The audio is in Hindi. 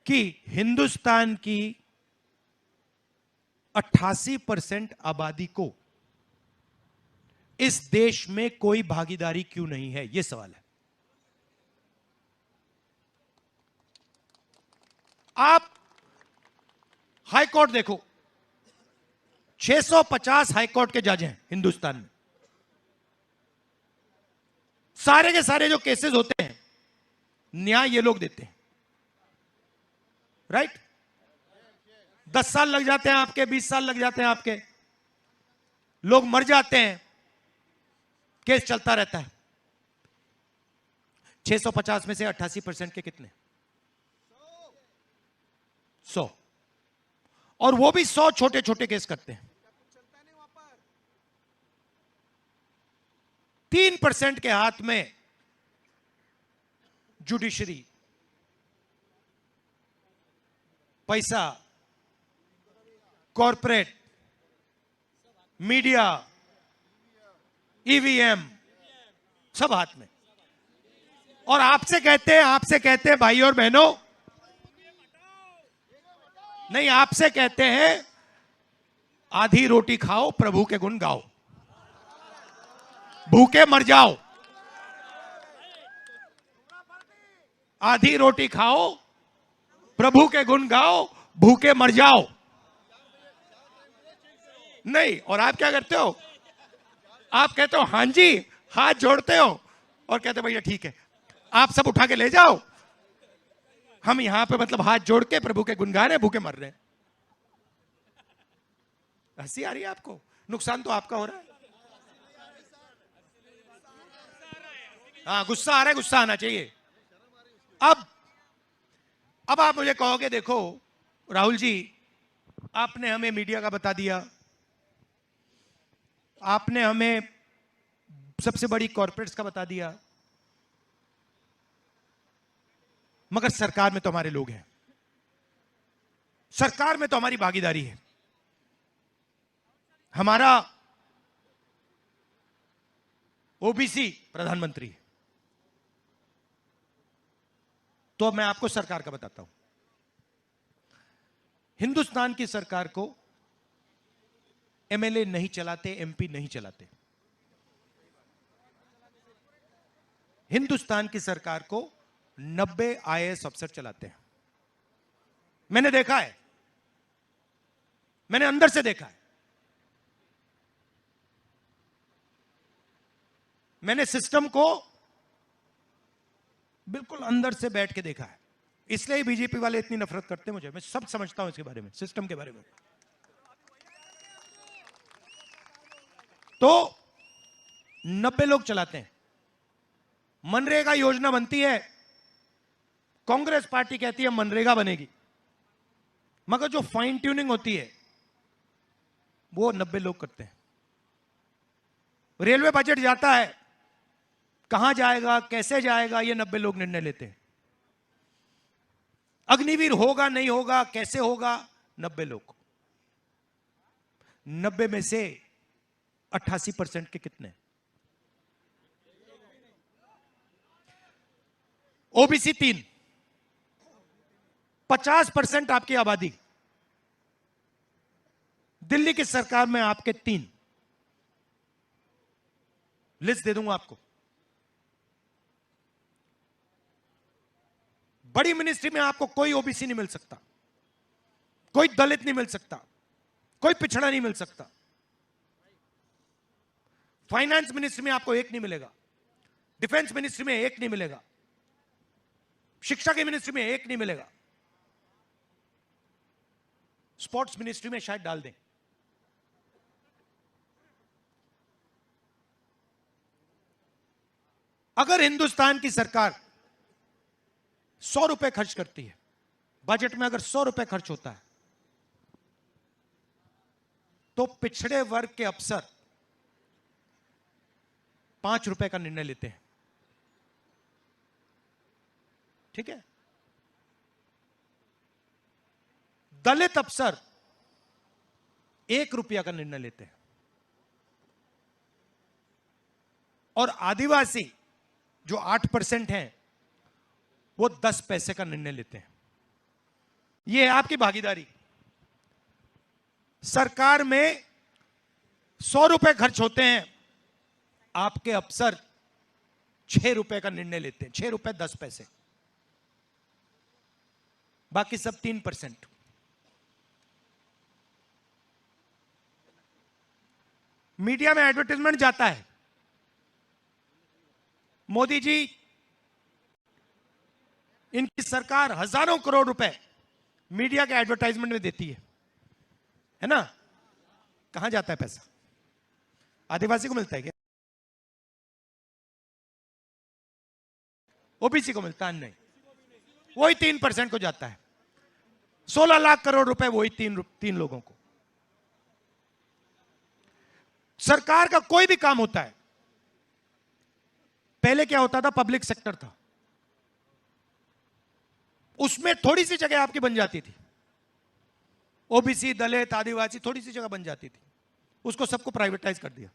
कि हिंदुस्तान की 88% आबादी को इस देश में कोई भागीदारी क्यों नहीं है, यह सवाल है। आप हाई कोर्ट देखो, 650 हाई कोर्ट के जज हैं हिंदुस्तान में। सारे के सारे जो केसेस होते हैं न्याय ये लोग देते हैं, राइट? 10 साल लग जाते हैं आपके, 20 साल लग जाते हैं आपके, लोग मर जाते हैं, केस चलता रहता है। 650 में से 88% के कितने? 100। और वो भी 100 छोटे छोटे केस करते हैं। 3% के हाथ में जुडिशरी, पैसा, कॉरपोरेट, मीडिया, ईवीएम, सब हाथ में। और आपसे कहते हैं भाई और बहनों, नहीं, आपसे कहते हैं आधी रोटी खाओ, प्रभु के गुण गाओ, भूखे मर जाओ। आधी रोटी खाओ, प्रभु के गुण गाओ, भूखे मर जाओ। नहीं, और आप क्या करते हो? आप कहते हो हां जी, हाथ जोड़ते हो और कहते हो भैया ठीक है, आप सब उठा के ले जाओ, हम यहां पे मतलब हाथ जोड़ के प्रभु के गुण गा रहे हैं, भूखे मर रहे हैं। हंसी आ रही है आपको? नुकसान तो आपका हो रहा है। हाँ, गुस्सा आ रहा है, गुस्सा आना चाहिए। अब आप मुझे कहोगे देखो राहुल जी, आपने हमें मीडिया का बता दिया, आपने हमें सबसे बड़ी कॉर्पोरेट्स का बता दिया, मगर सरकार में तो हमारे लोग हैं, सरकार में तो हमारी भागीदारी है। हमारा ओबीसी प्रधानमंत्री है। तो मैं आपको सरकार का बताता हूं। हिंदुस्तान की सरकार को एमएलए नहीं चलाते, एमपी नहीं चलाते। हिंदुस्तान की सरकार को 90 आईएएस अफसर चलाते हैं। मैंने देखा है, मैंने अंदर से देखा है, मैंने सिस्टम को बिल्कुल अंदर से बैठ के देखा है। इसलिए बीजेपी वाले इतनी नफरत करते हैं मुझे, मैं सब समझता हूं इसके बारे में, सिस्टम के बारे में। तो 90 लोग चलाते हैं। मनरेगा योजना बनती है, कांग्रेस पार्टी कहती है मनरेगा बनेगी, मगर जो फाइन ट्यूनिंग होती है वो 90 लोग करते हैं। रेलवे बजट जाता है, कहां जाएगा, कैसे जाएगा, ये 90 लोग निर्णय लेते हैं। अग्निवीर होगा नहीं होगा, कैसे होगा, 90 लोग। 90 में से 88% के कितने? ओबीसी 3, 50% आपकी आबादी। दिल्ली की सरकार में आपके 3, लिस्ट दे दूंगा आपको। बड़ी मिनिस्ट्री में आपको कोई ओबीसी नहीं मिल सकता, कोई दलित नहीं मिल सकता, कोई पिछड़ा नहीं मिल सकता। फाइनेंस मिनिस्ट्री में आपको एक नहीं मिलेगा, डिफेंस मिनिस्ट्री में एक नहीं मिलेगा, शिक्षा की मिनिस्ट्री में एक नहीं मिलेगा, स्पोर्ट्स मिनिस्ट्री में शायद डाल दें। अगर हिंदुस्तान की सरकार 100 रुपए खर्च करती है, बजट में अगर 100 रुपए खर्च होता है, तो पिछड़े वर्ग के अफसर 5 रुपए का निर्णय लेते हैं। ठीक है? दलित अफसर 1 रुपया का निर्णय लेते हैं, और आदिवासी जो 8% हैं वो 10 पैसे का निर्णय लेते हैं। ये है आपकी भागीदारी। सरकार में 100 रुपए खर्च होते हैं, आपके अफसर 6 रुपए का निर्णय लेते हैं, 6 रुपए 10 पैसे, बाकी सब 3%। मीडिया में एडवर्टाइजमेंट जाता है, मोदी जी, इनकी सरकार हजारों करोड़ रुपए मीडिया के एडवर्टाइजमेंट में देती है ना? कहां जाता है पैसा? आदिवासी को मिलता है क्या? ओबीसी को मिलता है? नहीं, वही 3% को जाता है। 16 लाख करोड़ रुपए वही तीन लोगों को। सरकार का कोई भी काम होता है, पहले क्या होता था, पब्लिक सेक्टर था, उसमें थोड़ी सी जगह आपकी बन जाती थी, ओबीसी, दलित, आदिवासी, थोड़ी सी जगह बन जाती थी, उसको सबको प्राइवेटाइज कर दिया।